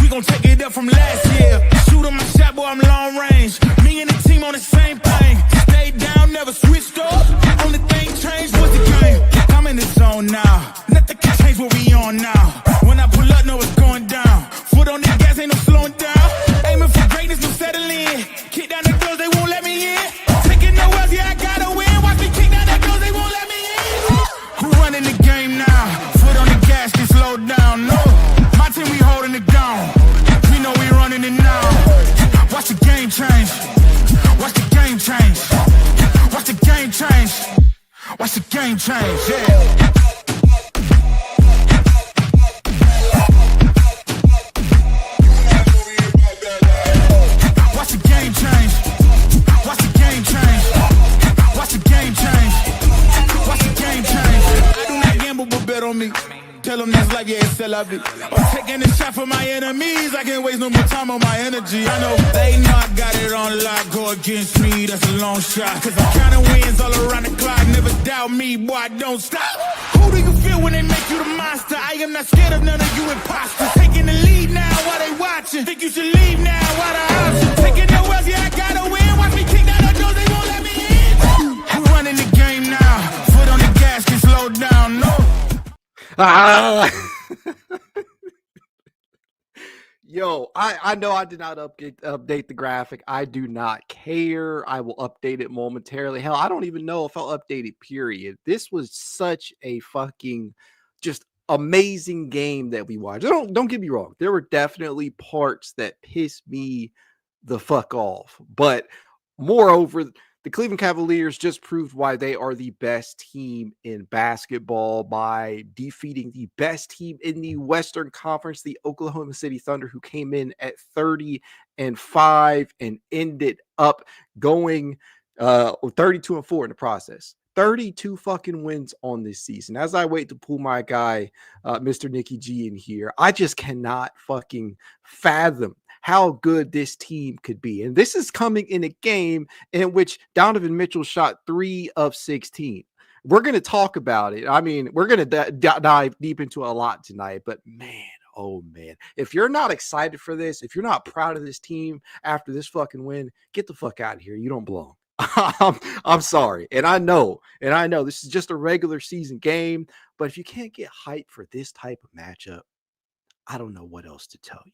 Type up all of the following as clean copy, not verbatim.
We gon' take it up from last year. Shoot on my shot, boy, I'm long range. Me and the team on the same thing. Stayed down, never switched up. Only thing changed was the game. I'm in the zone now. Nothing can change what we on now. When I pull up, know it's going down. Foot on the gas, ain't no slowing down. Aiming for greatness, no settling. Kick down the doors, they won't let me in. Taking no L's, yeah, I gotta win. Watch me kick down the doors, they won't let me in. Who running the game now? Foot on the gas, can slow down. No, my team, we holding it down. We know we running it now. Watch the game change. Watch the game change. Watch the game change. Watch the game change, yeah. Watch the game change. Watch the game change. Watch the game change. Watch the game change. I do not gamble, but bet on me. Tell them that's life, yeah, it's still love it. I'm taking a shot for my enemies. I can't waste no more time on my energy. I know they know I got it on lock. Go against me, that's a long shot. Cause I'm counting wins all around the clock. Never doubt me, boy, I don't stop. Who do you feel when they make you the monster? I am not scared of none of you imposters. Taking the lead now while they watching. Think you should leave now while the option. Taking no L's, yeah, I gotta win. Watch me kick down the doors, they won't let me in. I'm running the game now. Foot on the gas, can slow down, no. Yo, I know I did not update the graphic. I do not care. I will update it momentarily. Hell, I don't even know if I'll update it, period. This was such a fucking just amazing game that we watched. Don't get me wrong. There were definitely parts that pissed me the fuck off. But moreover, the Cleveland Cavaliers just proved why they are the best team in basketball by defeating the best team in the Western Conference, the Oklahoma City Thunder, who came in at 30-5 and ended up going 32-4 in the process. 32 fucking wins on this season. As I wait to pull my guy, Mr. Nicky G, in here, I just cannot fucking fathom how good this team could be. And this is coming in a game in which Donovan Mitchell shot 3 of 16. We're going to talk about it. I mean, we're going to dive deep into a lot tonight, but man, oh man, if you're not excited for this, if you're not proud of this team after this fucking win, get the fuck out of here. You don't belong. I'm sorry. And I know this is just a regular season game, but if you can't get hyped for this type of matchup, I don't know what else to tell you.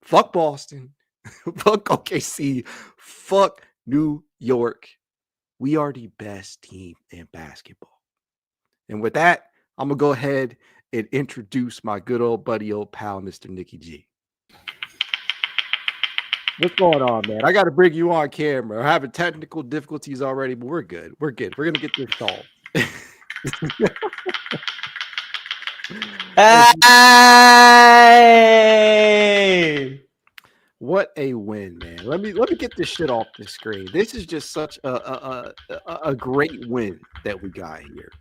Fuck Boston, fuck OKC, fuck New York. We are the best team in basketball. And with that, I'm going to go ahead and introduce my good old buddy, old pal, Mr. Nicky G. What's going on, man? I got to bring you on camera. We're having technical difficulties already, but we're good. We're good. We're going to get this solved. Hey! What a win, man. Let me get this shit off the screen. This is just such a great win that we got here.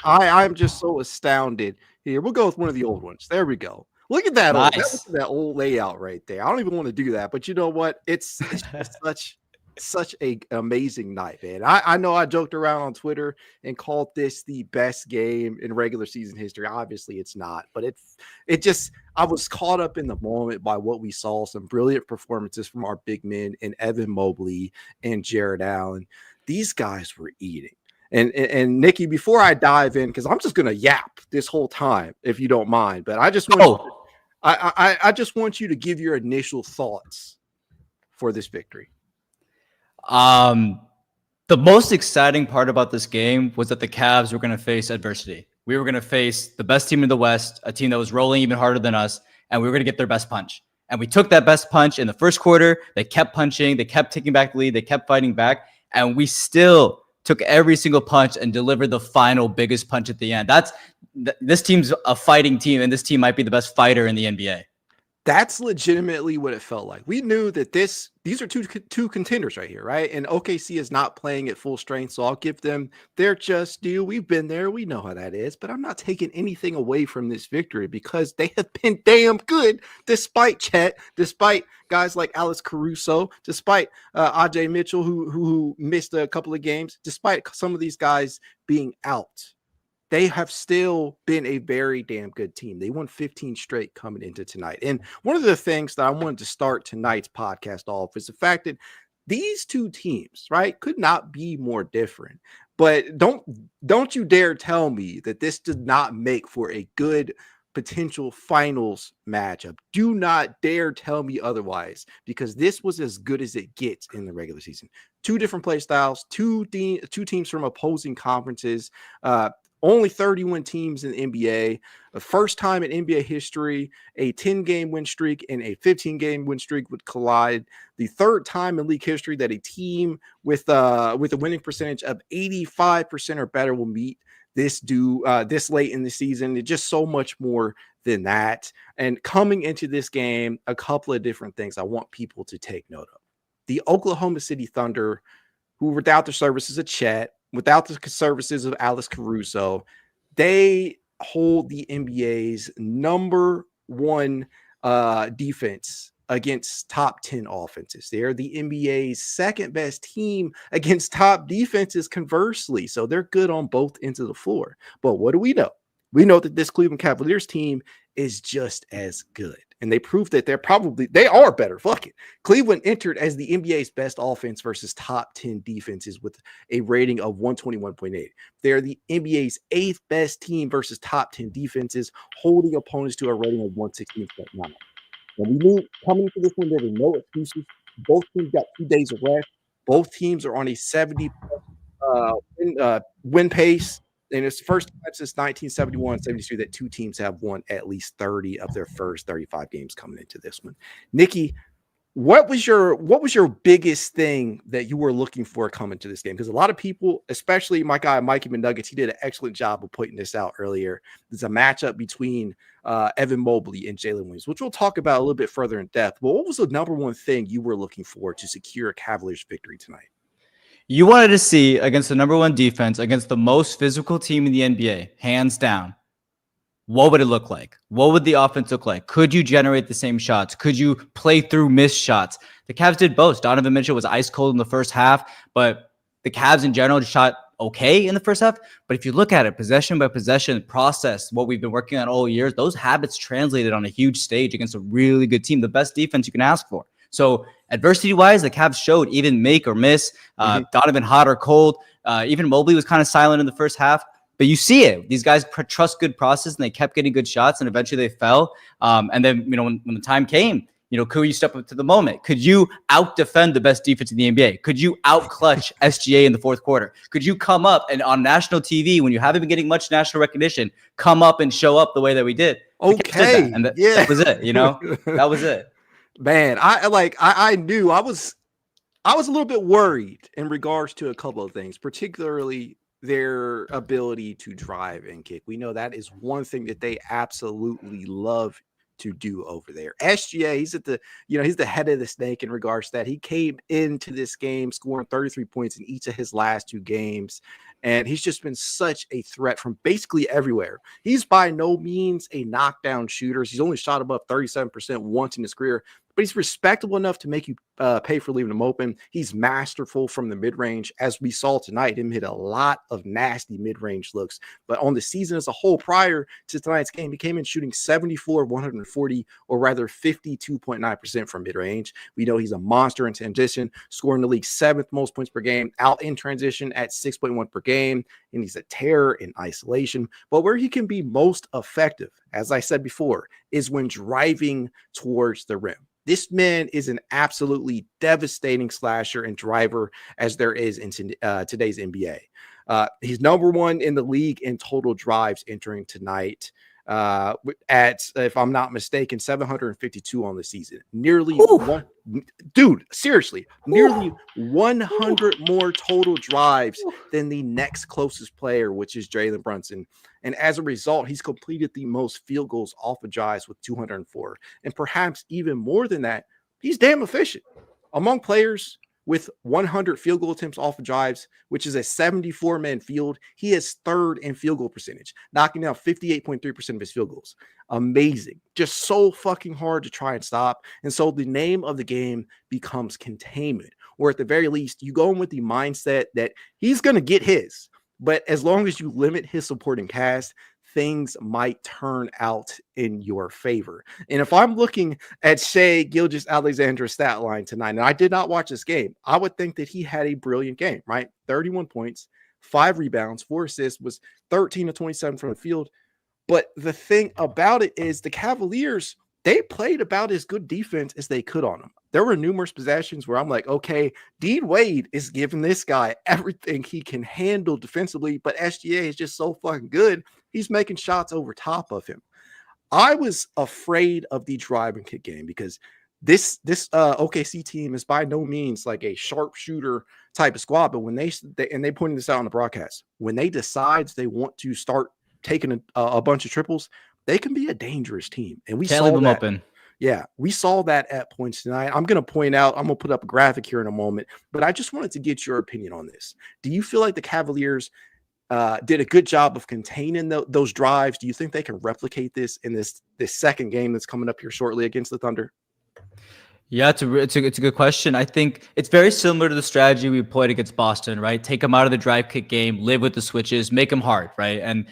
I'm just so astounded here. We'll go with one of the old ones. There we go. Look at that, Nice. that old layout right there. I don't even want to do that, but you know what? It's just such an amazing night, man. I know I joked around on Twitter and called this the best game in regular season history. Obviously, it's not, but it just, I was caught up in the moment by what we saw. Some brilliant performances from our big men and Evan Mobley and Jarrett Allen. These guys were eating. And Nicky, before I dive in, because I'm just gonna yap this whole time, if you don't mind, but I just want I just want you to give your initial thoughts for this victory. The most exciting part about this game was that the Cavs were going to face adversity. We were going to face the best team in the West, a team that was rolling even harder than us, and we were going to get their best punch. And we took that best punch in the first quarter. They kept punching. They kept taking back the lead. They kept fighting back. And we still took every single punch and delivered the final biggest punch at the end. This team's a fighting team, and this team might be the best fighter in the NBA. That's legitimately what it felt like. We knew that these are two contenders right here, right? And OKC is not playing at full strength, so I'll give them their just due. We've been there. We know how that is, but I'm not taking anything away from this victory because they have been damn good despite Chet, despite guys like Alex Caruso, despite AJ Mitchell, who missed a couple of games, despite some of these guys being out. they have still been a very damn good team. They won 15 straight coming into tonight. And one of the things that I wanted to start tonight's podcast off is the fact that these two teams, right, could not be more different. But don't you dare tell me that this did not make for a good potential finals matchup. Do not dare tell me otherwise, because this was as good as it gets in the regular season. Two different play styles, two teams from opposing conferences, only 31 teams in the NBA. The first time in NBA history, a 10-game win streak and a 15-game win streak would collide. The third time in league history that a team with a winning percentage of 85% or better will meet this late in the season. It's just so much more than that. And coming into this game, a couple of different things I want people to take note of. The Oklahoma City Thunder, who without the services of Chet, without the services of Alex Caruso, they hold the NBA's number one defense against top 10 offenses. They're the NBA's second best team against top defenses, conversely. So they're good on both ends of the floor. But what do we know? We know that this Cleveland Cavaliers team is just as good. And they proved that they are better. Fuck it. Cleveland entered as the NBA's best offense versus top 10 defenses with a rating of 121.8. They're the NBA's 8th best team versus top 10 defenses, holding opponents to a rating of 116.9. And we knew coming into this one, there were no excuses. Both teams got 2 days of rest. Both teams are on a 70 win pace. And it's the first time since 1971-72 that two teams have won at least 30 of their first 35 games coming into this one. Nikki, what was your biggest thing that you were looking for coming to this game? Because a lot of people, especially my guy Mikey McNuggets, he did an excellent job of putting this out earlier. There's a matchup between Evan Mobley and Jalen Williams, which we'll talk about a little bit further in depth. But what was the number one thing you were looking for to secure a Cavaliers victory tonight? You wanted to see against the number one defense, against the most physical team in the NBA, hands down. What would it look like? What would the offense look like? Could you generate the same shots? Could you play through missed shots? The Cavs did both. Donovan Mitchell was ice cold in the first half, but the Cavs in general shot okay in the first half. But if you look at it, possession by possession process, what we've been working on all year, those habits translated on a huge stage against a really good team, the best defense you can ask for. So adversity-wise, the Cavs showed even make or miss. Donovan hot or cold. Even Mobley was kind of silent in the first half. But you see it. These guys trust good process, and they kept getting good shots, and eventually they fell. And then, when the time came, could you step up to the moment? Could you out-defend the best defense in the NBA? Could you out-clutch SGA in the fourth quarter? Could you come up and on national TV, when you haven't been getting much national recognition, come up and show up the way that we did? Okay. Did that. And that was it, That was it. Man, I knew I was a little bit worried in regards to a couple of things, particularly their ability to drive and kick. We know that is one thing that they absolutely love to do over there. SGA, he's the head of the snake in regards to that. He came into this game scoring 33 points in each of his last 2 games. And he's just been such a threat from basically everywhere. He's by no means a knockdown shooter. He's only shot above 37% once in his career, but he's respectable enough to make you pay for leaving him open. He's masterful from the mid-range. As we saw tonight, him hit a lot of nasty mid-range looks. But on the season as a whole, prior to tonight's game, he came in shooting 74 of 140, or rather 52.9% from mid-range. We know he's a monster in transition, scoring the league's 7th most points per game, out in transition at 6.1 per game, and he's a terror in isolation. But where he can be most effective, as I said before, is when driving towards the rim. This man is an absolutely devastating slasher and driver as there is in today's NBA. He's number 1 in the league in total drives entering tonight at, if I'm not mistaken, 752 on the season. Nearly nearly 100 more total drives than the next closest player, which is Jalen Brunson. And as a result, he's completed the most field goals off of drives with 204. And perhaps even more than that, he's damn efficient. Among players with 100 field goal attempts off of drives, which is a 74-man field, he is 3rd in field goal percentage, knocking down 58.3% of his field goals. Amazing. Just so fucking hard to try and stop. And so the name of the game becomes containment, or at the very least, you go in with the mindset that he's going to get his. but as long as you limit his supporting cast, things might turn out in your favor. And if I'm looking at Shai Gilgeous-Alexander's stat line tonight, and I did not watch this game, I would think that he had a brilliant game, right? 31 points, 5 rebounds, 4 assists, was 13 to 27 from the field. But the thing about it is the Cavaliers, they played about as good defense as they could on them. There were numerous possessions where I'm like, okay, Dean Wade is giving this guy everything he can handle defensively, but SGA is just so fucking good. He's making shots over top of him. I was afraid of the drive and kick game because this OKC team is by no means like a sharpshooter type of squad, but when they pointed this out on the broadcast, when they decide they want to start taking a bunch of triples, they can be a dangerous team. And we can't saw leave them that. open. Yeah, we saw that at points tonight. I'm going to point out, I'm going to put up a graphic here in a moment, but I just wanted to get your opinion on this. Do you feel like the Cavaliers did a good job of containing those drives? Do you think they can replicate this in this second game that's coming up here shortly against the Thunder? Yeah, it's a good question. I think it's very similar to the strategy we played against Boston, right? Take them out of the drive kick game, live with the switches, make them hard, right? And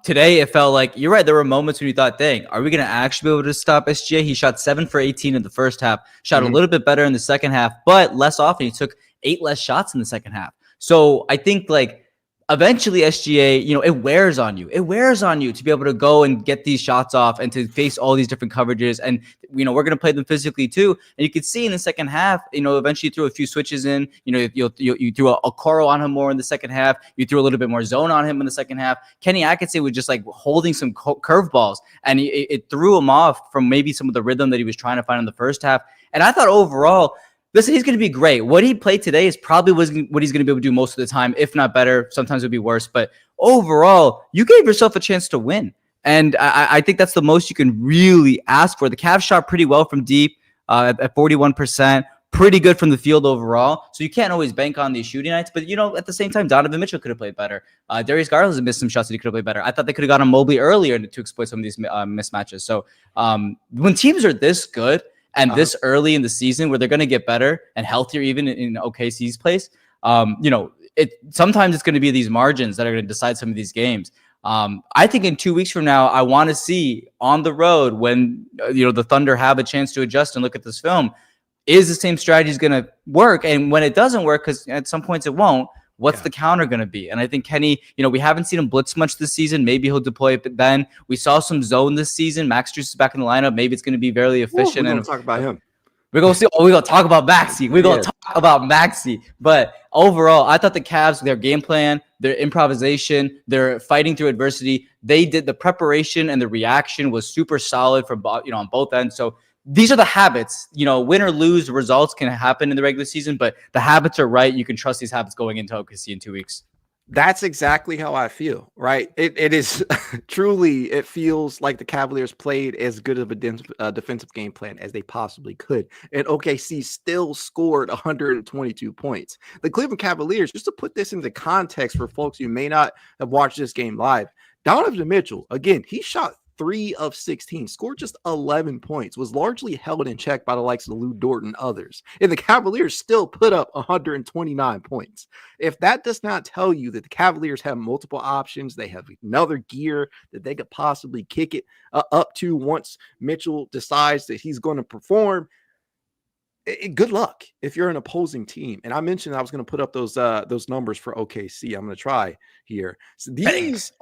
today it felt like, you're right, there were moments when you thought, dang, are we going to actually be able to stop SGA? He shot 7 for 18 in the first half, shot a little bit better in the second half, but less often. He took 8 less shots in the second half. So I think like, eventually SGA, it wears on you. It wears on you to be able to go and get these shots off and to face all these different coverages. And, we're going to play them physically too. And you could see in the second half, eventually you threw a few switches in, you threw a Coro on him more in the second half. You threw a little bit more zone on him in the second half. Kenny Atkinson was just like holding some curveballs, and it threw him off from maybe some of the rhythm that he was trying to find in the first half. And I thought overall, listen, he's going to be great. What he played today is probably what he's going to be able to do most of the time, if not better. Sometimes it'll be worse. But overall, you gave yourself a chance to win. And I think that's the most you can really ask for. The Cavs shot pretty well from deep at 41%. Pretty good from the field overall. So you can't always bank on these shooting nights. But, at the same time, Donovan Mitchell could have played better. Darius Garland has missed some shots that he could have played better. I thought they could have gotten Mobley earlier to exploit some of these mismatches. So when teams are this good, and this early in the season where they're going to get better and healthier, even in OKC's place, sometimes it's going to be these margins that are going to decide some of these games. I think in 2 weeks from now, I want to see on the road when, the Thunder have a chance to adjust and look at this film, is the same strategy going to work? And when it doesn't work, because at some points it won't, what's the counter going to be? And I think Kenny, we haven't seen him blitz much this season. Maybe he'll deploy it then. We saw some zone this season. Max Strus is back in the lineup. Maybe it's going to be very efficient. We're going to talk about him. We're going to talk about Maxey. We're going to talk about Maxey. But overall, I thought the Cavs, their game plan, their improvisation, their fighting through adversity, they did the preparation and the reaction was super solid for on both ends. So these are the habits, win or lose, results can happen in the regular season, but the habits are right. You can trust these habits going into OKC in 2 weeks. That's exactly how I feel, right? It is truly, it feels like the Cavaliers played as good of a defensive game plan as they possibly could. And OKC still scored 122 points. The Cleveland Cavaliers, just to put this into context for folks who may not have watched this game live, Donovan Mitchell, again, he shot 3 of 16, scored just 11 points, was largely held in check by the likes of Lou Dort and others. And the Cavaliers still put up 129 points. If that does not tell you that the Cavaliers have multiple options, they have another gear that they could possibly kick it up to once Mitchell decides that he's going to perform, good luck if you're an opposing team. And I mentioned I was going to put up those numbers for OKC. I'm going to try here. So these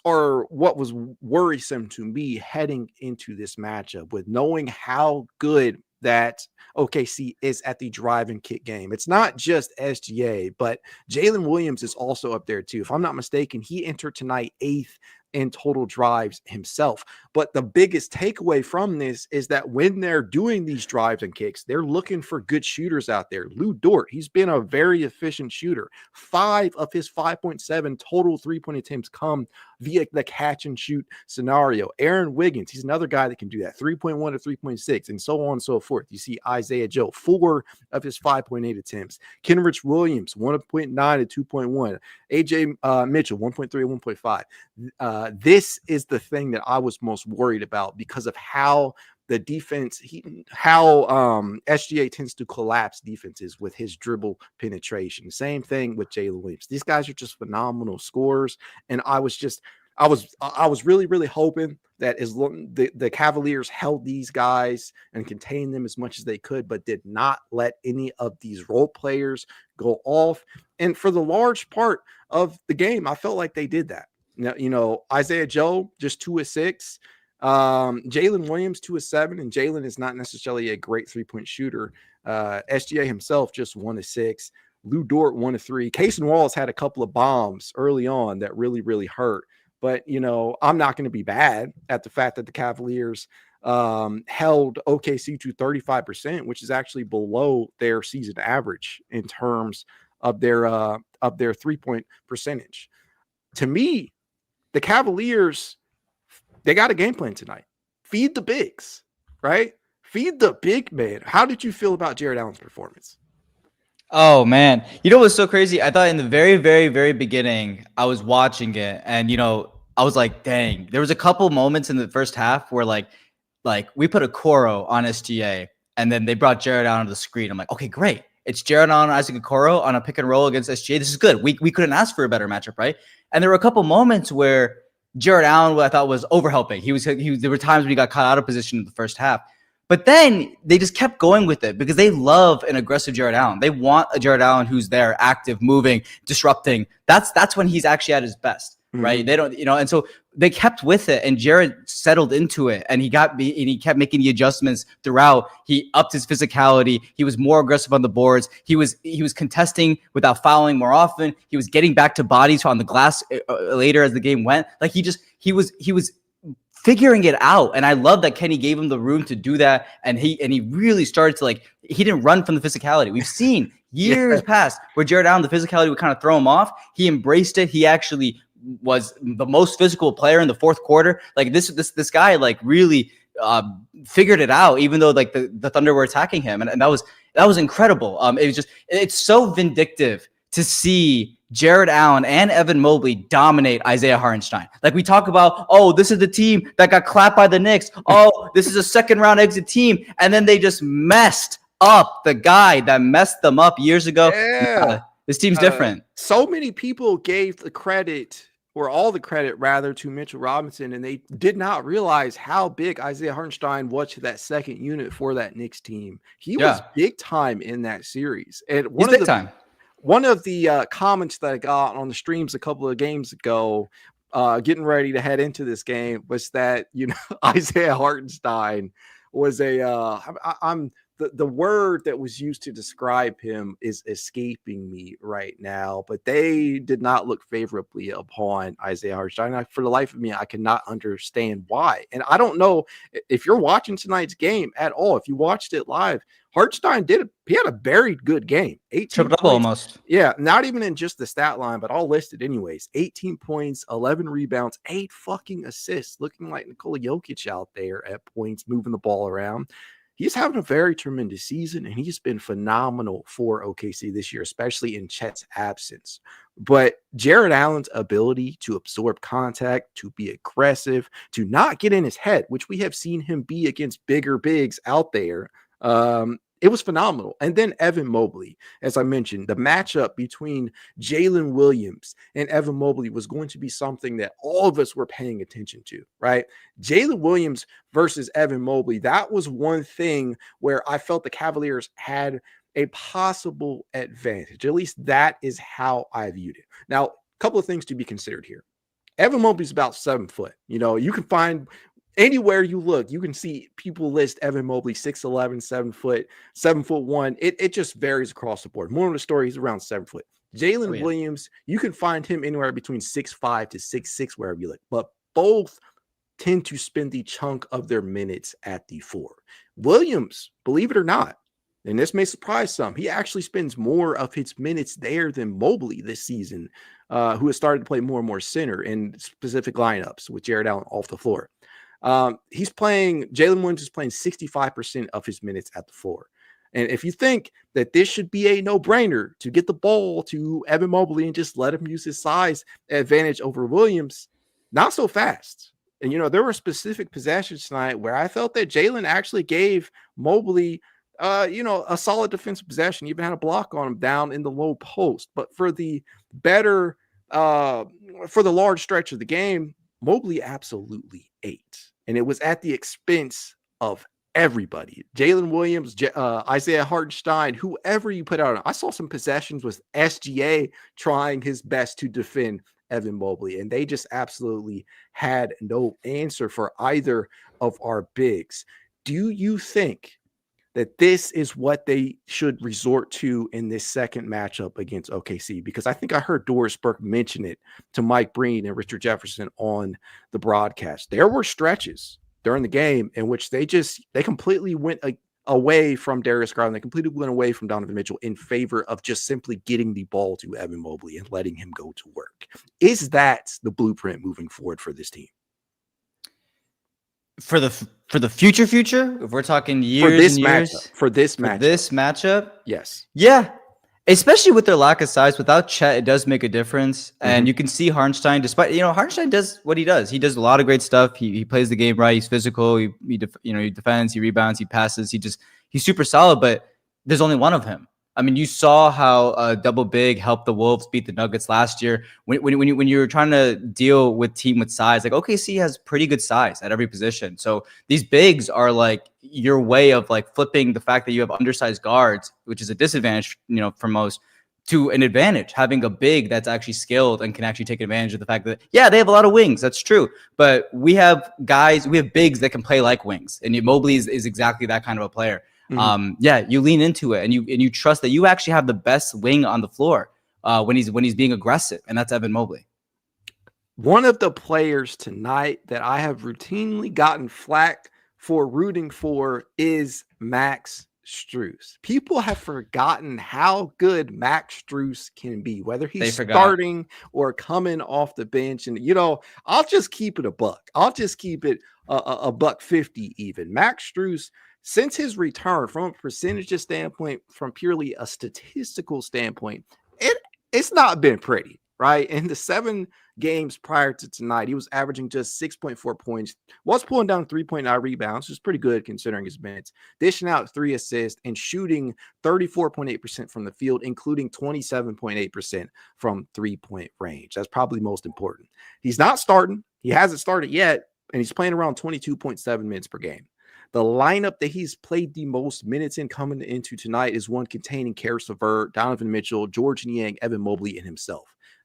are what was worrisome to me heading into this matchup, with knowing how good that OKC is at the drive and kick game. It's not just SGA, but Jalen Williams is also up there too. If I'm not mistaken, he entered tonight 8th in total drives himself. But the biggest takeaway from this is that when they're doing these drives and kicks, they're looking for good shooters out there. Lou Dort, he's been a very efficient shooter. 5 of his 5.7 total 3-point attempts come via the catch and shoot scenario. Aaron Wiggins, he's another guy that can do that. 3.1 to 3.6 and so on and so forth. You see Isaiah Joe, 4 of his 5.8 attempts. Kenrich Williams, 1.9 to 2.1. AJ Mitchell, 1.3 to 1.5. This is the thing that I was most worried about because of how the defense, how SGA tends to collapse defenses with his dribble penetration. Same thing with Jalen Williams. These guys are just phenomenal scorers, and I was really, really hoping that as long the Cavaliers held these guys and contained them as much as they could, but did not let any of these role players go off. And for the large part of the game, I felt like they did that. Now, Isaiah Joe just 2 of 6. Jalen Williams 2 of 7, and Jalen is not necessarily a great 3-point shooter. SGA himself just 1 of 6. Lou Dort 1 of 3. Casey Wallace had a couple of bombs early on that really, really hurt. But, I'm not going to be bad at the fact that the Cavaliers held OKC to 35%, which is actually below their season average in terms of their 3-point percentage. To me, the Cavaliers, they got a game plan tonight. Feed the bigs, right? Feed the big man. How did you feel about Jarrett Allen's performance? Oh man, what's so crazy? I thought in the very, very, very beginning, I was watching it, and I was like, dang. There was a couple moments in the first half where like we put a Okoro on SGA, and then they brought Jarrett Allen to the screen. I'm like, okay, great. It's Jarrett Allen and Isaac Okoro on a pick and roll against SGA. This is good. We couldn't ask for a better matchup, right? And there were a couple moments where Jarrett Allen, what I thought was overhelping. There were times when he got caught out of position in the first half. But then they just kept going with it because they love an aggressive Jarrett Allen. They want a Jarrett Allen who's there, active, moving, disrupting. That's when he's actually at his best, right? They don't, and so they kept with it, and Jarrett settled into it, and he kept making the adjustments throughout. He upped his physicality. He was more aggressive on the boards. He was contesting without fouling more often. He was getting back to bodies on the glass later as the game went. Like he was figuring it out. And I love that Kenny gave him the room to do that. And he really started to he didn't run from the physicality. We've seen years past where Jarrett Allen, the physicality would kind of throw him off. He embraced it. He actually was the most physical player in the fourth quarter. Like this guy really figured it out, even though the Thunder were attacking him. And that was incredible. It's so vindictive to see Jarrett Allen and Evan Mobley dominate Isaiah Hartenstein. Like we talk about, oh, this is the team that got clapped by the Knicks. Oh, this is a second round exit team. And then they just messed up the guy that messed them up years ago. Yeah. This team's different. So many people gave the credit, or all the credit rather, to Mitchell Robinson, and they did not realize how big Isaiah Hartenstein was to that second unit for that Knicks team. He was big time in that series. And He's big time. One of the comments that I got on the streams a couple of games ago, getting ready to head into this game, was that Isaiah Hartenstein was the word that was used to describe him is escaping me right now, but they did not look favorably upon Isaiah Hartenstein. For the life of me, I cannot understand why. And I don't know if you're watching tonight's game at all. If you watched it live, Hartenstein he had a very good game. 18 triple-double almost. Yeah, not even in just the stat line, but all listed anyways. 18 points, 11 rebounds, 8 fucking assists, looking like Nikola Jokic out there at points, moving the ball around. He's having a very tremendous season, and he's been phenomenal for OKC this year, especially in Chet's absence. But Jarrett Allen's ability to absorb contact, to be aggressive, to not get in his head, which we have seen him be against bigger bigs out there, it was phenomenal. And then Evan Mobley, as I mentioned, the matchup between Jalen Williams and Evan Mobley was going to be something that all of us were paying attention to, right? Jalen Williams versus Evan Mobley, that was one thing where I felt the Cavaliers had a possible advantage. At least that is how I viewed it. Now, a couple of things to be considered here. Evan Mobley's about 7 foot. You can find anywhere you look, you can see people list Evan Mobley 6'11", 7 foot, 7'1". It just varies across the board. More of the story, he's around 7 foot. Jalen Williams, you can find him anywhere between 6'5" to 6'6", wherever you look. But both tend to spend the chunk of their minutes at the 4. Williams, believe it or not, and this may surprise some, he actually spends more of his minutes there than Mobley this season, who has started to play more and more center in specific lineups with Jarrett Allen off the floor. Jalen Williams is playing 65% of his minutes at the 4. And if you think that this should be a no-brainer to get the ball to Evan Mobley and just let him use his size advantage over Williams, not so fast. And, there were specific possessions tonight where I felt that Jalen actually gave Mobley, a solid defensive possession, even had a block on him down in the low post. But for the better, for the large stretch of the game, Mobley absolutely ate. And it was at the expense of everybody. Jalen Williams, Isaiah Hartenstein, whoever you put out. I saw some possessions with SGA trying his best to defend Evan Mobley, and they just absolutely had no answer for either of our bigs. Do you think that this is what they should resort to in this second matchup against OKC? Because I think I heard Doris Burke mention it to Mike Breen and Richard Jefferson on the broadcast. There were stretches during the game in which they completely went away from Darius Garland. They completely went away from Donovan Mitchell in favor of just simply getting the ball to Evan Mobley and letting him go to work. Is that the blueprint moving forward for this team? For the future, if we're talking years and years, for this matchup, yes, yeah. Especially with their lack of size, without Chet, it does make a difference. And you can see Hartenstein, despite, Hartenstein does what he does. He does a lot of great stuff. He plays the game right. He's physical. He defends, he rebounds, he passes. He's super solid, but there's only one of him. I mean, you saw how double big helped the Wolves beat the Nuggets last year. When you were trying to deal with team with size, like OKC has pretty good size at every position. So these bigs are like your way of like flipping the fact that you have undersized guards, which is a disadvantage, for most, to an advantage. Having a big that's actually skilled and can actually take advantage of the fact that, yeah, they have a lot of wings. That's true. But we have bigs that can play like wings. And Mobley is exactly that kind of a player. You lean into it and you trust that you actually have the best wing on the floor when he's being aggressive, and that's Evan Mobley. One of the players tonight that I have routinely gotten flack for rooting for is Max Strus. People have forgotten how good Max Strus can be, whether he's starting or coming off the bench. And I'll just keep it a buck. I'll just keep it a $1.50 even. Max Strus, since his return, from a percentage standpoint, from purely a statistical standpoint, it's not been pretty, right? In the 7 games prior to tonight, he was averaging just 6.4 points, was pulling down 3.9 rebounds, which is pretty good considering his minutes, dishing out 3 assists, and shooting 34.8% from the field, including 27.8% from three-point range. That's probably most important. He's not starting. He hasn't started yet, and he's playing around 22.7 minutes per game. The lineup that he's played the most minutes in coming into tonight is one containing Karis LeVert, Donovan Mitchell, George Niang, Evan Mobley, and himself.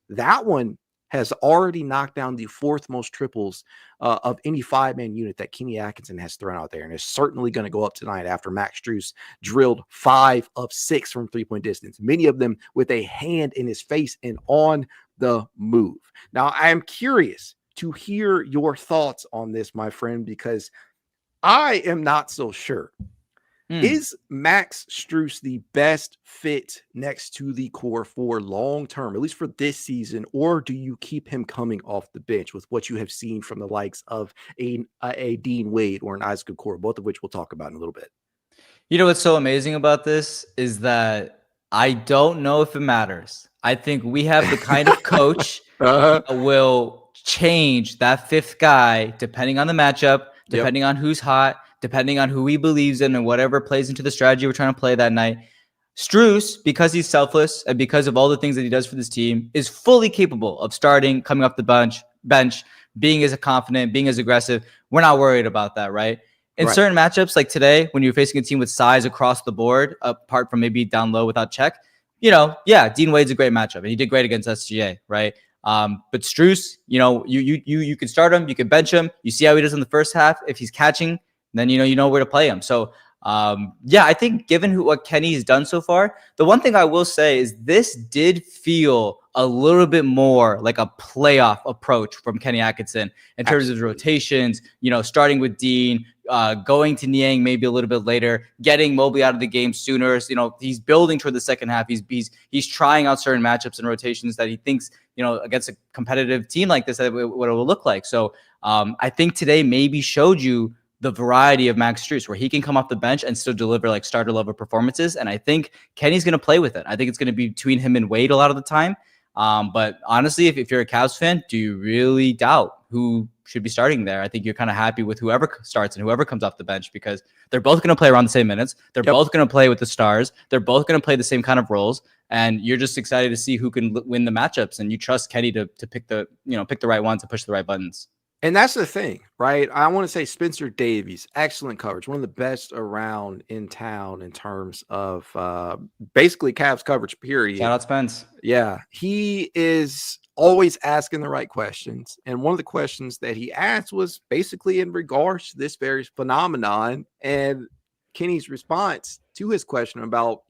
That one has already knocked down the 4th most triples of any 5-man unit that Kenny Atkinson has thrown out there. And is certainly going to go up tonight after Max Strus drilled 5 of 6 from three-point distance, many of them with a hand in his face and on the move. Now, I am curious to hear your thoughts on this, my friend, because I am not so sure. Is Max Strus the best fit next to the core for long term, at least for this season, or do you keep him coming off the bench with what you have seen from the likes of a Dean Wade or an Isaac Okoro, both of which we'll talk about in a little bit? What's so amazing about this is that I don't know if it matters. I think we have the kind of coach that will change that 5th guy depending on the matchup, depending on who's hot, depending on who he believes in and whatever plays into the strategy we're trying to play that night. Strus, because he's selfless and because of all the things that he does for this team, is fully capable of starting, coming off the bench, being as confident, being as aggressive. We're not worried about that, right? In certain matchups like today, when you're facing a team with size across the board, apart from maybe down low without check, Dean Wade's a great matchup and he did great against SGA, right? But Strus, you can start him, you can bench him. You see how he does in the first half. If he's catching, then you know where to play him. So I think given what Kenny's done so far, the one thing I will say is this did feel a little bit more like a playoff approach from Kenny Atkinson in terms of rotations, starting with Dean, going to Niang maybe a little bit later, getting Mobley out of the game sooner. He's building toward the second half. He's trying out certain matchups and rotations that he thinks, against a competitive team like this, what it will look like. So I think today maybe showed you the variety of Max Strus, where he can come off the bench and still deliver like starter level performances. And I think Kenny's going to play with it. I think it's going to be between him and Wade a lot of the time. But honestly, if you're a Cavs fan, do you really doubt who should be starting there. I think you're kind of happy with whoever starts and whoever comes off the bench because they're both going to play around the same minutes. They're both going to play with the stars. They're both going to play the same kind of roles. And you're just excited to see who can win the matchups. And you trust Kenny to pick the right ones and push the right buttons. And that's the thing, right? I want to say Spencer Davies, excellent coverage, one of the best around in town in terms of basically Cavs coverage, period. Shout out Spence. Yeah, he is always asking the right questions. And one of the questions that he asked was basically in regards to this very phenomenon. And Kenny's response to his question about,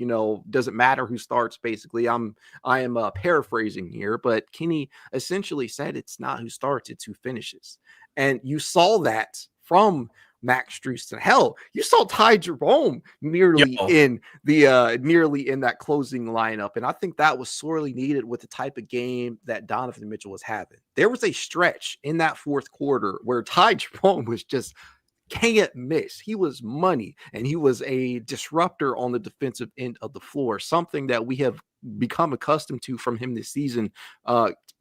does it matter who starts? Basically, I am paraphrasing here, but Kenny essentially said it's not who starts, it's who finishes. And you saw that from Max Strus. Hell, you saw Ty Jerome nearly in that closing lineup. And I think that was sorely needed with the type of game that Donovan Mitchell was having. There was a stretch in that fourth quarter where Ty Jerome was just can't miss. He was money, and he was a disruptor on the defensive end of the floor, something that we have become accustomed to from him this season,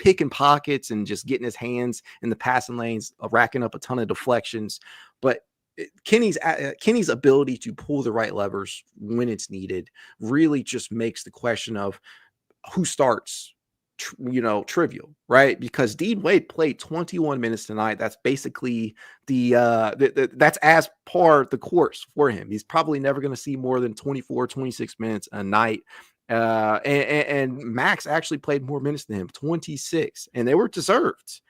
picking pockets and just getting his hands in the passing lanes, racking up a ton of deflections. But Kenny's ability to pull the right levers when it's needed really just makes the question of who starts trivial, right? Because Dean Wade played 21 minutes tonight. That's basically that's as par the course for him. He's probably never going to see more than 24, 26 minutes a night. And Max actually played more minutes than him, 26, and they were deserved.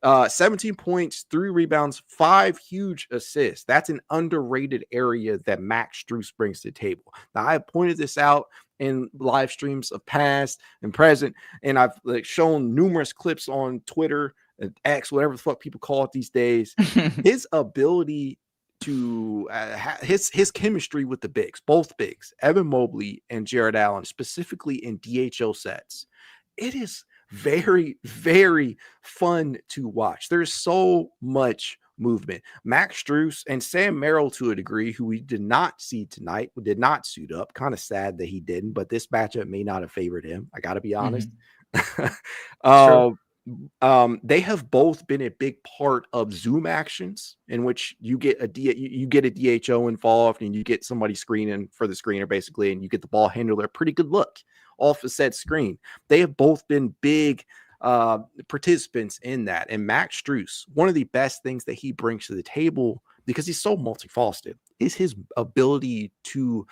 17 points, 3 rebounds, 5 huge assists. That's an underrated area that Max Strus brings to the table. Now, I have pointed this out in live streams of past and present, and I've shown numerous clips on Twitter and X, whatever the fuck people call it these days. His ability to his chemistry with the bigs, both bigs, Evan Mobley and Jarrett Allen, specifically in DHO sets, it is very, very fun to watch. There's so much movement. Max Strus and Sam Merrill, to a degree, who we did not see tonight, did not suit up. Kind of sad that he didn't, but this matchup may not have favored him. I got to be honest. They have both been a big part of Zoom actions in which you get a DHO involved and you get somebody screening for the screener basically, and you get the ball handler a pretty good look off a set screen. They have both been big participants in that. And Max Strus, one of the best things that he brings to the table, because he's so multifaceted, is his ability to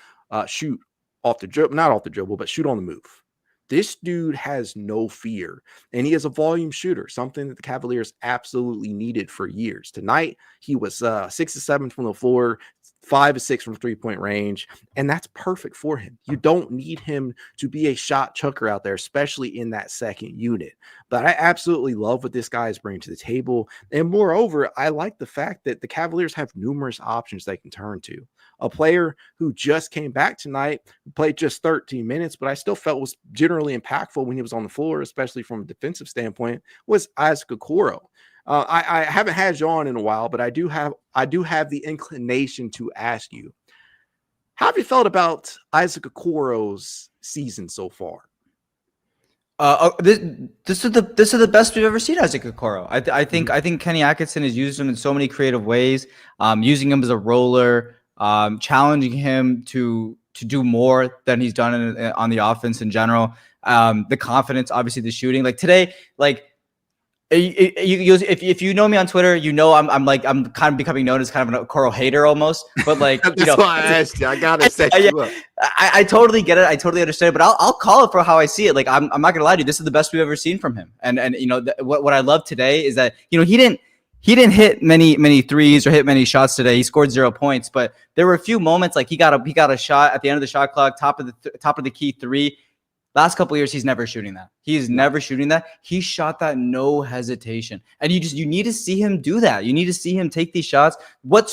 shoot off the dribble, not off the dribble, but shoot on the move. This dude has no fear, and he is a volume shooter, something that the Cavaliers absolutely needed for years. Tonight, he was 6 of 7 from the floor, 5 of 6 from three-point range, and that's perfect for him. You don't need him to be a shot chucker out there, especially in that second unit. But I absolutely love what this guy is bringing to the table, and moreover, I like the fact that the Cavaliers have numerous options they can turn to. A player who just came back tonight, played just 13 minutes, but I still felt was generally impactful when he was on the floor, especially from a defensive standpoint, was Isaac Okoro. I haven't had you on in a while, but I do have the inclination to ask you, how have you felt about Isaac Okoro's season so far? This is the best we've ever seen Isaac Okoro. I think Kenny Atkinson has used him in so many creative ways, using him as a roller, challenging him to do more than he's done on the offense in general. The confidence, obviously the shooting. Like today, if you know me on Twitter, I'm kind of becoming known as kind of an Okoro hater almost. But that's why I asked you. I gotta set you up. I totally get it. I totally understand it. But I'll call it for how I see it. Like I'm not gonna lie to you. This is the best we've ever seen from him. And what I love today is that he didn't hit many threes or hit many shots today. He scored 0 points, but there were a few moments like he got a shot at the end of the shot clock, top of the key three. Last couple of years, he's never shooting that. He is never shooting that. He shot that no hesitation, and you need to see him do that. You need to see him take these shots. What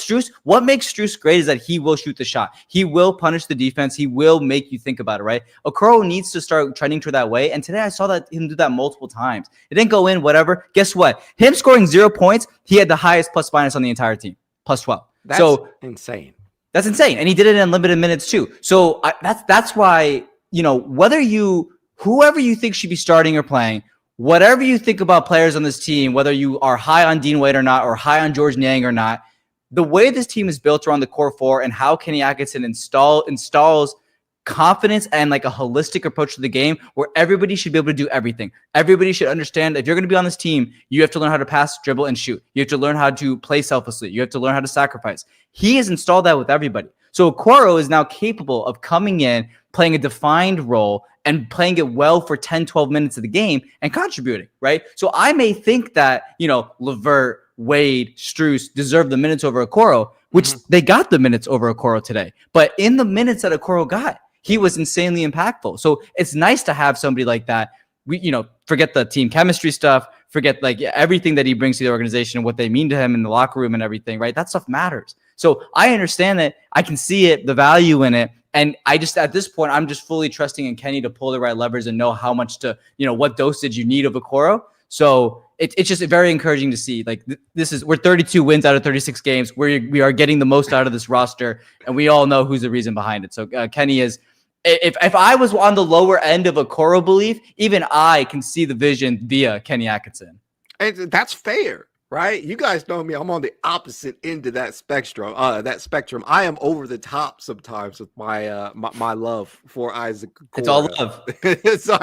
makes Strus great is that he will shoot the shot. He will punish the defense. He will make you think about it. Right? Okoro needs to start trending to that way. And today I saw him do that multiple times. It didn't go in. Whatever. Guess what? Him scoring 0 points. He had the highest plus minus on the entire team, plus 12. That's insane. That's insane, and he did it in limited minutes too. So that's why. Whoever you think should be starting or playing, whatever you think about players on this team, whether you are high on Dean Wade or not, or high on George Niang or not, the way this team is built around the core four and how Kenny Atkinson installs confidence and like a holistic approach to the game where everybody should be able to do everything. Everybody should understand that if you're going to be on this team, you have to learn how to pass, dribble, and shoot. You have to learn how to play selflessly. You have to learn how to sacrifice. He has installed that with everybody. So Okoro is now capable of coming in, playing a defined role and playing it well for 10, 12 minutes of the game and contributing, right? So I may think that, LeVert, Wade, Strus deserve the minutes over Okoro, which they got the minutes over Okoro today. But in the minutes that Okoro got, he was insanely impactful. So it's nice to have somebody like that. We, forget the team chemistry stuff, forget everything that he brings to the organization and what they mean to him in the locker room and everything, right? That stuff matters. So I understand that. I can see it, the value in it. And at this point, I'm just fully trusting in Kenny to pull the right levers and know how much to, what dosage you need of Okoro. So it's just very encouraging to see. We're 32 wins out of 36 games. We are getting the most out of this roster, and we all know who's the reason behind it. So Kenny is. If I was on the lower end of Okoro belief, even I can see the vision via Kenny Atkinson. And that's fair, right? You guys know me. I'm on the opposite end of that spectrum. I am over the top sometimes with my my love for Isaac Okoro. It's all love. So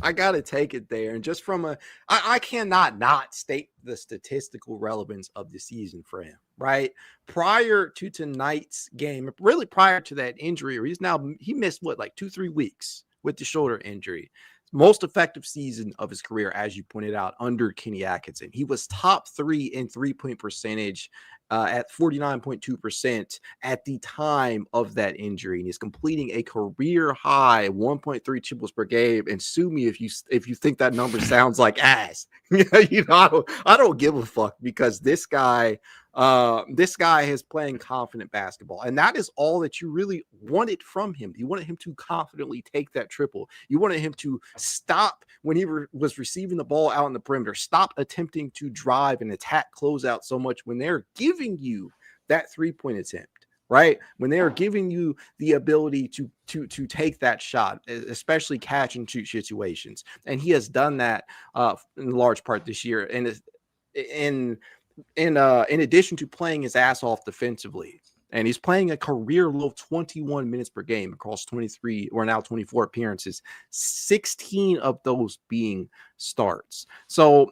I gotta take it there. And just from I cannot not state the statistical relevance of the season for him, right? Prior to tonight's game, really prior to that injury, or he missed 2-3 weeks with the shoulder injury. Most effective season of his career, as you pointed out, under Kenny Atkinson. He was top 3 in 3-point percentage at 49.2% at the time of that injury. And he's completing a career high 1.3 triples per game. And sue me if you think that number sounds like ass. I don't give a fuck, because this guy is playing confident basketball, and that is all that you really wanted from him. You wanted him to confidently take that triple. You wanted him to stop when he was receiving the ball out on the perimeter, stop attempting to drive and attack closeout so much when they're giving you that 3-point attempt, right? When they are giving you the ability to take that shot, especially catch and shoot situations. And he has done that in large part this year. And in addition to playing his ass off defensively, and he's playing a career low 21 minutes per game across 23 or now 24 appearances, 16 of those being starts. So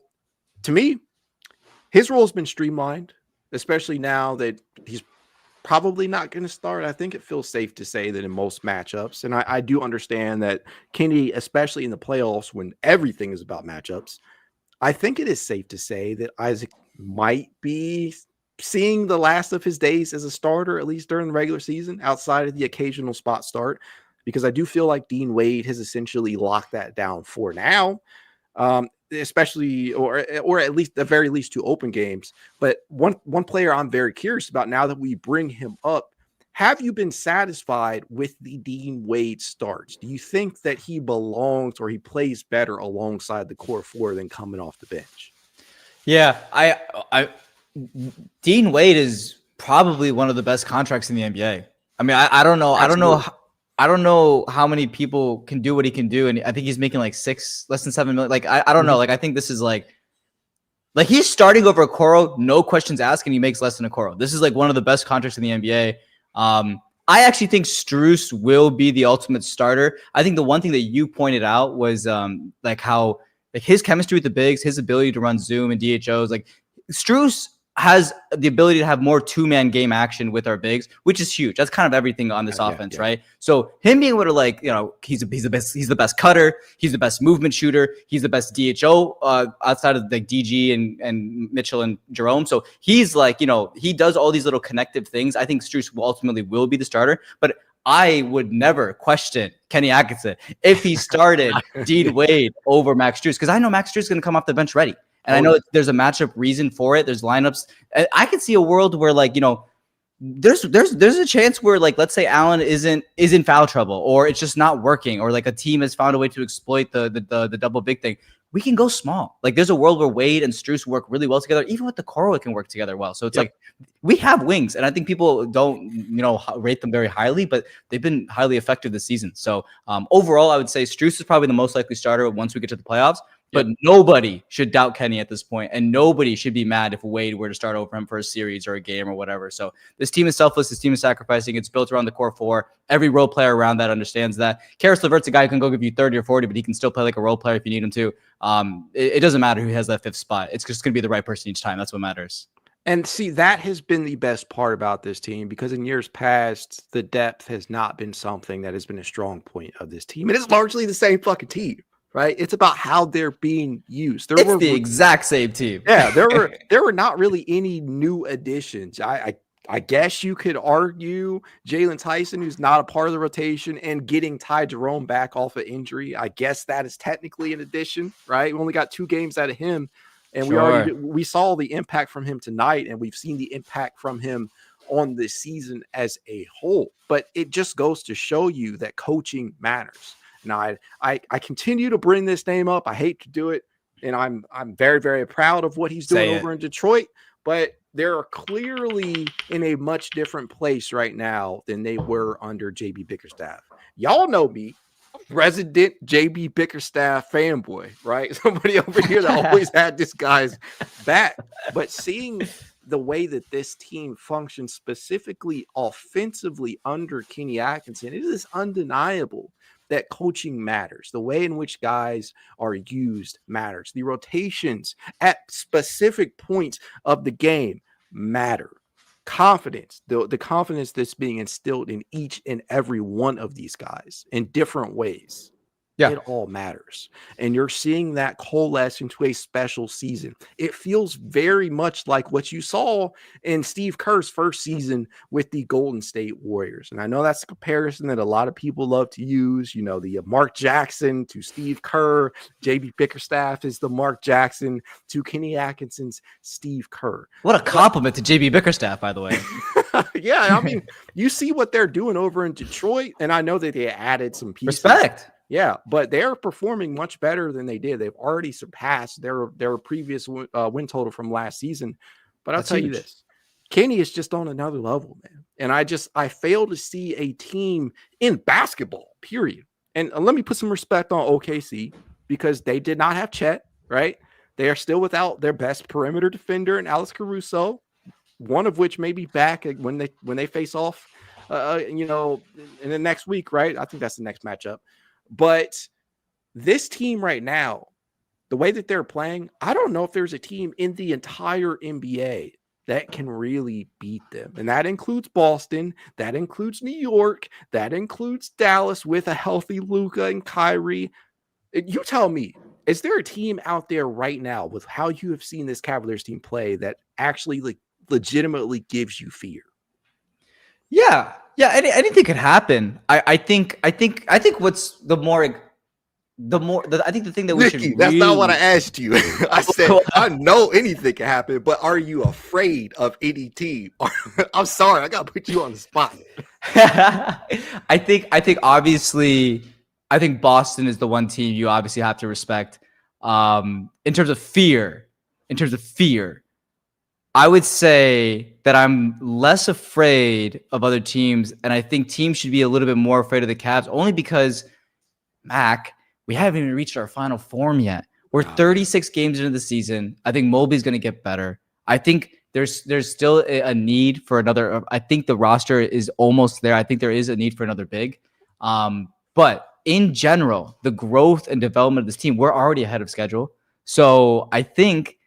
to me, his role has been streamlined, especially now that he's probably not going to start. I think it feels safe to say that in most matchups, and I do understand that Kenny, especially in the playoffs when everything is about matchups, I think it is safe to say that Isaac might be seeing the last of his days as a starter, at least during the regular season, outside of the occasional spot start, because I do feel like Dean Wade has essentially locked that down for now, especially or at least the very least 2 open games. But one player I'm very curious about now that we bring him up, have you been satisfied with the Dean Wade starts? Do you think that he belongs or he plays better alongside the core 4 than coming off the bench? Yeah, Dean Wade is probably one of the best contracts in the NBA. I mean, I don't know. Absolutely. I don't know how many people can do what he can do. And I think he's making less than 7 million. I don't know. I think this is like he's starting over Okoro, no questions asked, and he makes less than Okoro. This is one of the best contracts in the NBA. I actually think Strus will be the ultimate starter. I think the one thing that you pointed out was how his chemistry with the bigs, his ability to run zoom and DHOs. Strus has the ability to have more 2-man game action with our bigs, which is huge. That's kind of everything on this offense, right? So him being able to he's the best cutter, he's the best movement shooter, he's the best DHO outside of DG and Mitchell and Jerome. So he's he does all these little connective things. I think Strus ultimately will be the starter, but I would never question Kenny Atkinson if he started Dean Wade over Max Strus, because I know Max Strus is going to come off the bench ready. And I know there's a matchup reason for it. There's lineups. I could see a world where there's a chance where let's say Allen is in foul trouble, or it's just not working, or a team has found a way to exploit the double big thing. We can go small. There's a world where Wade and Strus work really well together. Even with the Okoro, it can work together well. So it's we have wings, and I think people don't rate them very highly, but they've been highly effective this season. So overall, I would say Strus is probably the most likely starter once we get to the playoffs. But nobody should doubt Kenny at this point, and nobody should be mad if Wade were to start over him for a series or a game or whatever. So this team is selfless. This team is sacrificing. It's built around the core four. Every role player around that understands that. Karis LeVert's a guy who can go give you 30 or 40, but he can still play like a role player if you need him to. It doesn't matter who has that fifth spot. It's just going to be the right person each time. That's what matters. And see, that has been the best part about this team, because in years past, the depth has not been something that has been a strong point of this team. And it's largely the same fucking team, right? It's about how they're being used. It's the exact same team. Yeah, there were not really any new additions. I guess you could argue Jalen Tyson, who's not a part of the rotation, and getting Ty Jerome back off of injury. I guess that is technically an addition, right? We only got 2 games out of him. And we saw the impact from him tonight, and we've seen the impact from him on the season as a whole. But it just goes to show you that coaching matters. Now, I continue to bring this name up. I hate to do it, and I'm very, very proud of what he's doing over in Detroit. But they're clearly in a much different place right now than they were under JB Bickerstaff. Y'all know me. Resident JB Bickerstaff fanboy, right? Somebody over here that always had this guy's back. But seeing the way that this team functions, specifically offensively under Kenny Atkinson, it is undeniable that coaching matters. The way in which guys are used matters. The rotations at specific points of the game matter. Confidence, the confidence that's being instilled in each and every one of these guys in different ways. It all matters. And you're seeing that coalesce into a special season. It feels very much like what you saw in Steve Kerr's first season with the Golden State Warriors. And I know that's a comparison that a lot of people love to use, you know, the Mark Jackson to Steve Kerr. JB Bickerstaff is the Mark Jackson to Kenny Atkinson's Steve Kerr. What a compliment to JB Bickerstaff, by the way. Yeah, I mean, you see what they're doing over in Detroit, and I know that they added some pieces. Respect. Yeah, but they're performing much better than they did. They've already surpassed their previous win total from last season. But I'll tell you this, Kenny is just on another level, man. And I fail to see a team in basketball, period. And let me put some respect on OKC, because they did not have Chet, right? They are still without their best perimeter defender in Alex Caruso, one of which may be back when they face off, in the next week, right? I think that's the next matchup. But this team right now, the way that they're playing, I don't know if there's a team in the entire NBA that can really beat them. And that includes Boston. That includes New York. That includes Dallas with a healthy Luka and Kyrie. You tell me, is there a team out there right now with how you have seen this Cavaliers team play that actually legitimately gives you fear? Yeah, anything could happen. I think what's I think the thing that we Nicky, should that's not what I asked you. I said I know anything can happen, but are you afraid of any team? I'm sorry, I gotta put you on the spot. I think obviously, I think Boston is the one team you obviously have to respect. In terms of fear, I would say that I'm less afraid of other teams, and I think teams should be a little bit more afraid of the Cavs, only because, Mac, we haven't even reached our final form yet. We're 36 games into the season. I think Mobley's going to get better. I think there's still a need for another. I think the roster is almost there. I think there is a need for another big. But in general, the growth and development of this team, we're already ahead of schedule. So I think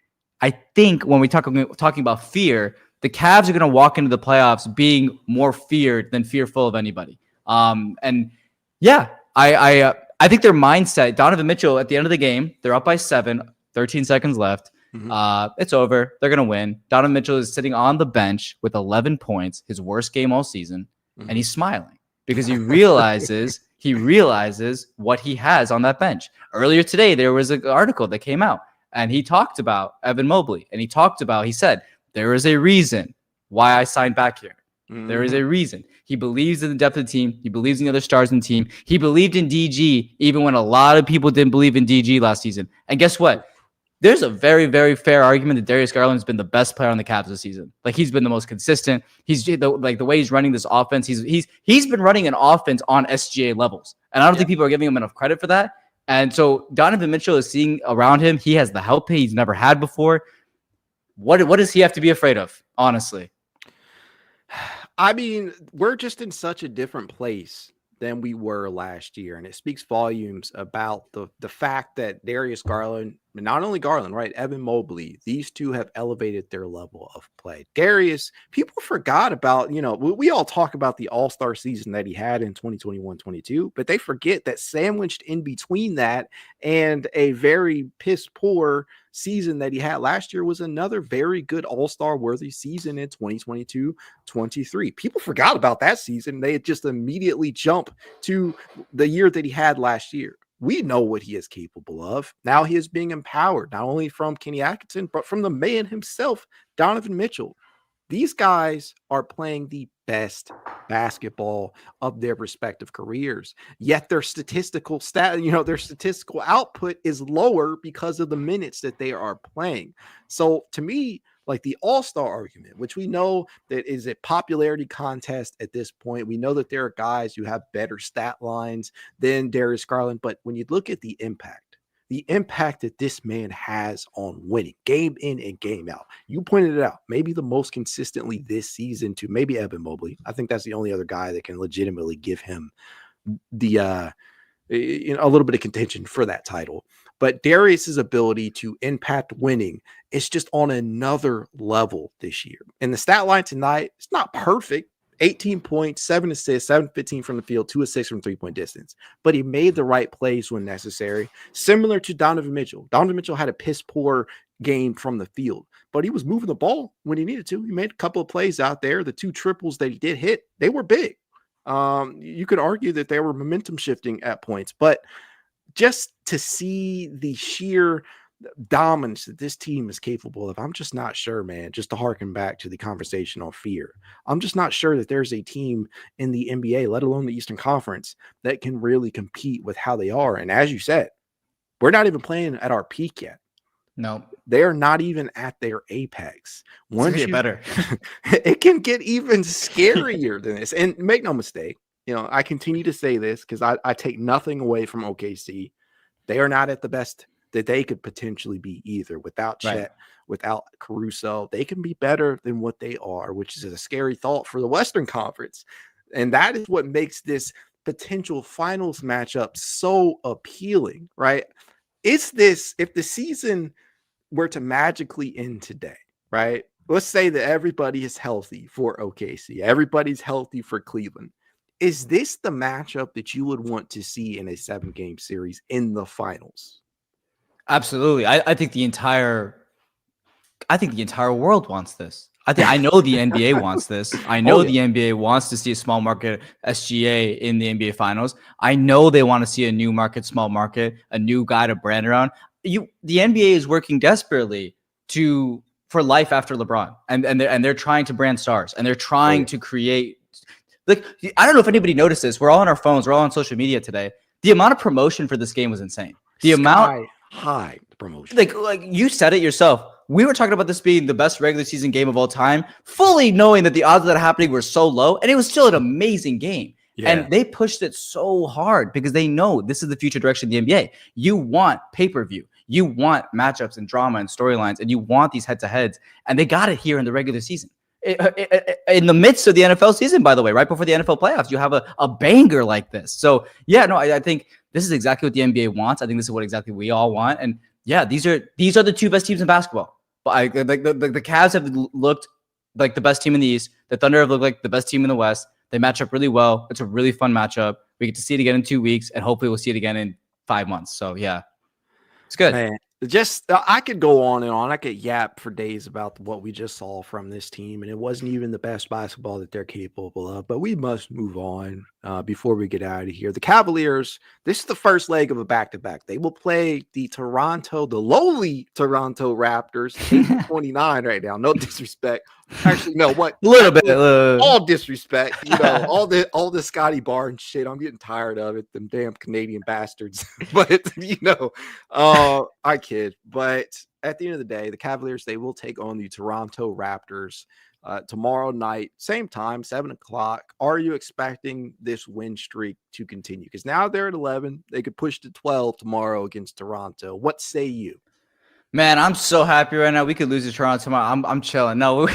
when we talking about fear, the Cavs are going to walk into the playoffs being more feared than fearful of anybody. And yeah, I think their mindset, Donovan Mitchell at the end of the game, they're up by 7, 13 seconds left. It's over. They're going to win. Donovan Mitchell is sitting on the bench with 11 points, his worst game all season. And he's smiling because he realizes what he has on that bench. Earlier today, there was an article that came out, and he talked about Evan Mobley, and he said, there is a reason why I signed back here. There is a reason. He believes in the depth of the team. He believes in the other stars in the team. He believed in DG even when a lot of people didn't believe in DG last season. And guess what? There's a very, very fair argument that Darius Garland has been the best player on the Cavs this season. Like, he's been the most consistent. He's the way he's running this offense. He's been running an offense on SGA levels. And I don't think people are giving him enough credit for that. And so Donovan Mitchell is seeing around him. He has the help he's never had before. What does he have to be afraid of, honestly? I mean, we're just in such a different place than we were last year. And it speaks volumes about the fact that Darius Garland, and not only Garland, right? Evan Mobley, these two have elevated their level of play. Darius, people forgot about, we all talk about the all-star season that he had in 2021-22, but they forget that sandwiched in between that and a very piss poor season that he had last year was another very good all-star worthy season in 2022-23. People forgot about that season. They just immediately jump to the year that he had last year. We know what he is capable of. Now he is being empowered, not only from Kenny Atkinson, but from the man himself, Donovan Mitchell. These guys are playing the best basketball of their respective careers, yet their statistical their statistical output is lower because of the minutes that they are playing. So to me, like the all-star argument, which we know that is a popularity contest at this point. We know that there are guys who have better stat lines than Darius Garland, but when you look at the impact that this man has on winning game in and game out, you pointed it out, maybe the most consistently this season to maybe Evan Mobley. I think that's the only other guy that can legitimately give him the a little bit of contention for that title. But Darius's ability to impact winning is just on another level this year. And the stat line tonight, it's not perfect. 18 points, 7 assists, 7-15 from the field, 2 assists from three-point distance. But he made the right plays when necessary. Similar to Donovan Mitchell. Donovan Mitchell had a piss-poor game from the field, but he was moving the ball when he needed to. He made a couple of plays out there. The 2 triples that he did hit, they were big. You could argue that they were momentum shifting at points, but just to see the sheer dominance that this team is capable of, I'm just not sure, man. Just to harken back to the conversation on fear, I'm just not sure that there's a team in the NBA, let alone the Eastern Conference, that can really compete with how they are. And as you said, we're not even playing at our peak yet. No, they're not even at their apex. Once you get better, it can get even scarier than this. And make no mistake, I continue to say this because I take nothing away from OKC. They are not at the best that they could potentially be either. Without Chet, right, without Caruso, they can be better than what they are, which is a scary thought for the Western Conference. And that is what makes this potential finals matchup so appealing, right? It's this, if the season were to magically end today, right? Let's say that everybody is healthy for OKC. Everybody's healthy for Cleveland. Is this the matchup that you would want to see in a 7-game series in the finals? Absolutely. I think the entire world wants this. I know the NBA wants this. I know the NBA wants to see a small market SGA in the NBA finals. I know they want to see a new market, small market, a new guy to brand around. The NBA is working desperately for life after LeBron, and they're trying to brand stars, and they're trying to create. Like, I don't know if anybody noticed this. We're all on our phones. We're all on social media today. The amount of promotion for this game was insane. High promotion. Like you said it yourself. We were talking about this being the best regular season game of all time, fully knowing that the odds of that happening were so low, and it was still an amazing game. Yeah. And they pushed it so hard because they know this is the future direction of the NBA. You want pay-per-view. You want matchups and drama and storylines, and you want these head-to-heads, and they got it here in the regular season. In the midst of the NFL season, by the way, right before the NFL playoffs, you have a banger like this. So, yeah, no, I think this is exactly what the NBA wants. I think this is what exactly we all want. And, yeah, these are the 2 best teams in basketball. But the Cavs have looked like the best team in the East. The Thunder have looked like the best team in the West. They match up really well. It's a really fun matchup. We get to see it again in 2 weeks, and hopefully we'll see it again in 5 months. So, yeah, it's good. Man, I could go on and on. I could yap for days about what we just saw from this team, and it wasn't even the best basketball that they're capable of. But we must move on before we get out of here. The Cavaliers, this is the first leg of a back-to-back. They will play the lowly Toronto Raptors, 29 right now. No disrespect. Actually, no, what? A little bit. All disrespect. All the Scotty Barnes shit. I'm getting tired of it. Them damn Canadian bastards. But, I kid. But at the end of the day, the Cavaliers, they will take on the Toronto Raptors tomorrow night, same time, 7:00. Are you expecting this win streak to continue? Because now they're at 11. They could push to 12 tomorrow against Toronto. What say you? Man, I'm so happy right now. We could lose to Toronto tomorrow. I'm chilling. No,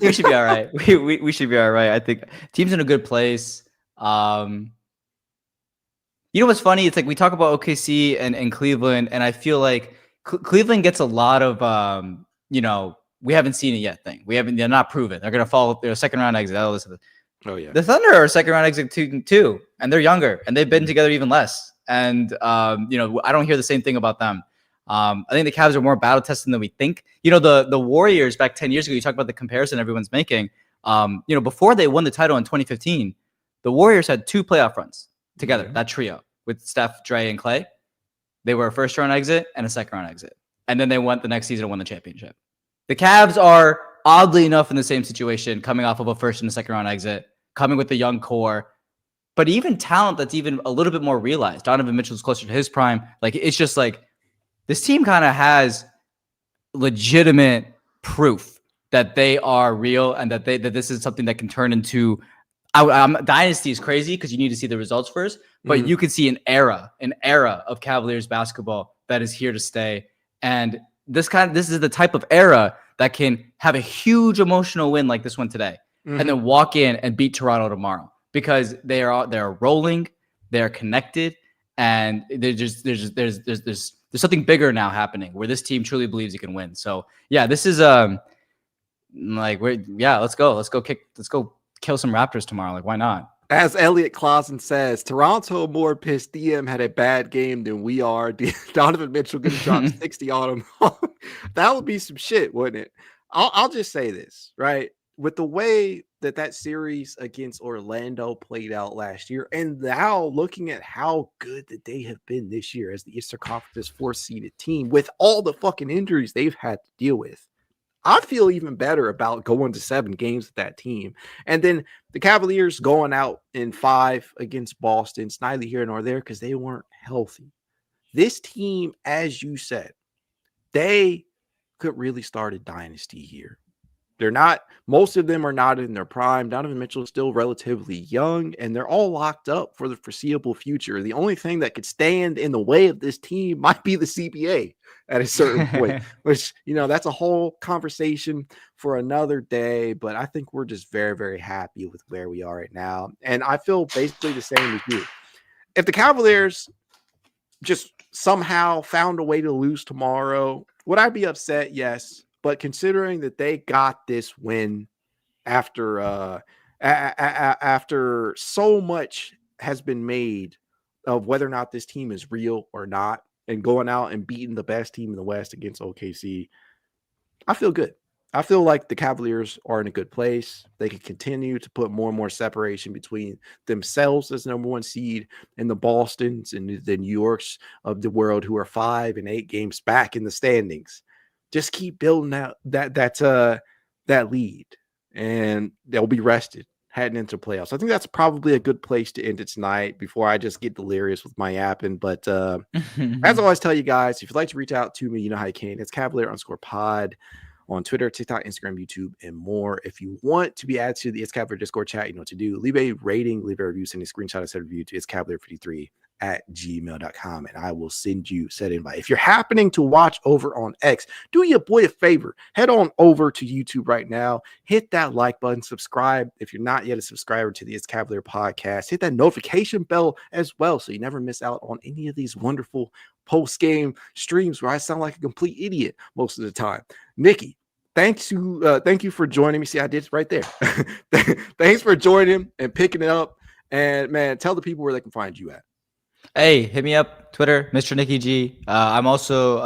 we should be all right. We should be all right. I think team's in a good place. You know what's funny? It's like we talk about OKC and Cleveland, and I feel like Cleveland gets a lot of we haven't seen it yet thing. They're not proven. They're gonna fall. They're a second round exit. Oh yeah. The Thunder are a second round exit too, and they're younger and they've been together even less. And I don't hear the same thing about them. I think the Cavs are more battle tested than we think. The Warriors back 10 years ago, you talk about the comparison everyone's making. Before they won the title in 2015, the Warriors had 2 playoff runs together, that trio with Steph, Dre, and Clay. They were a first round exit and a second round exit. And then they went the next season and won the championship. The Cavs are oddly enough in the same situation, coming off of a first and a second round exit, coming with the young core, but even talent that's even a little bit more realized. Donovan Mitchell's closer to his prime. Like, it's just like this team kind of has legitimate proof that they are real and that this is something that can turn into dynasty is crazy because you need to see the results first, but you can see an era of Cavaliers basketball that is here to stay. And this is the type of era that can have a huge emotional win like this one today, and then walk in and beat Toronto tomorrow because they're rolling, they're connected, and there's something bigger now happening where this team truly believes it can win. So yeah, this is let's go kill some Raptors tomorrow. Like, why not? As Elliot Clausen says, Toronto more pissed DM had a bad game than we are. Donovan Mitchell going to drop 60 on him. That would be some shit, wouldn't it? I'll just say this, right? With the way that series against Orlando played out last year, and now looking at how good that they have been this year as the Eastern Conference 4th-seeded team, with all the fucking injuries they've had to deal with, I feel even better about going to 7 games with that team. And then the Cavaliers going out in 5 against Boston. It's neither here nor there because they weren't healthy. This team, as you said, they could really start a dynasty here. They're not, most of them are not in their prime. Donovan Mitchell is still relatively young, and they're all locked up for the foreseeable future. The only thing that could stand in the way of this team might be the CBA at a certain point, which, that's a whole conversation for another day. But I think we're just very, very happy with where we are right now. And I feel basically the same as you. If the Cavaliers just somehow found a way to lose tomorrow, would I be upset? Yes. But considering that they got this win after so much has been made of whether or not this team is real or not, and going out and beating the best team in the West against OKC, I feel good. I feel like the Cavaliers are in a good place. They can continue to put more and more separation between themselves as number 1 seed and the Bostons and the New Yorks of the world, who are 5 and 8 games back in the standings. Just keep building out that lead, and they'll be rested heading into playoffs. I think that's probably a good place to end it tonight before I just get delirious with my yapping. But as I always tell you guys, if you'd like to reach out to me, you know how you can. It's Cavalier_pod on Twitter, TikTok, Instagram, YouTube, and more. If you want to be added to the It's Cavalier Discord chat, you know what to do. Leave a rating, leave a review, send a screenshot of said review to itscavalier53@gmail.com, and I will send you said invite. If you're happening to watch over on X, do your boy a favor. Head on over to YouTube right now. Hit that like button. Subscribe if you're not yet a subscriber to the It's Cavalier podcast. Hit that notification bell as well so you never miss out on any of these wonderful post-game streams where I sound like a complete idiot most of the time. Nikki, thank you for joining me. See, I did it right there. Thanks for joining and picking it up. And, man, tell the people where they can find you at. Hey, hit me up, Twitter, Mr. Nicky G. I'm also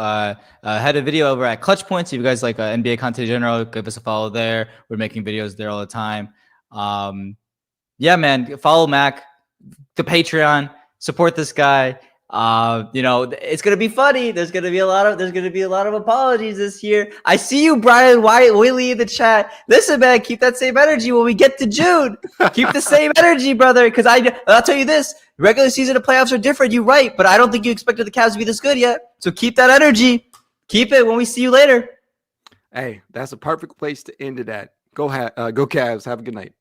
had a video over at Clutch Points. If you guys like NBA content in general, give us a follow there. We're making videos there all the time. Yeah, man, follow Mac, the Patreon, support this guy. It's gonna be funny. There's gonna be a lot of apologies this year. I see you, Brian Willie, in the chat. Listen, man, keep that same energy when we get to June. Keep the same energy, brother. Because I'll tell you this: regular season and playoffs are different. You're right, but I don't think you expected the Cavs to be this good yet. So keep that energy. Keep it when we see you later. Hey, that's a perfect place to end it at. Go Cavs. Have a good night.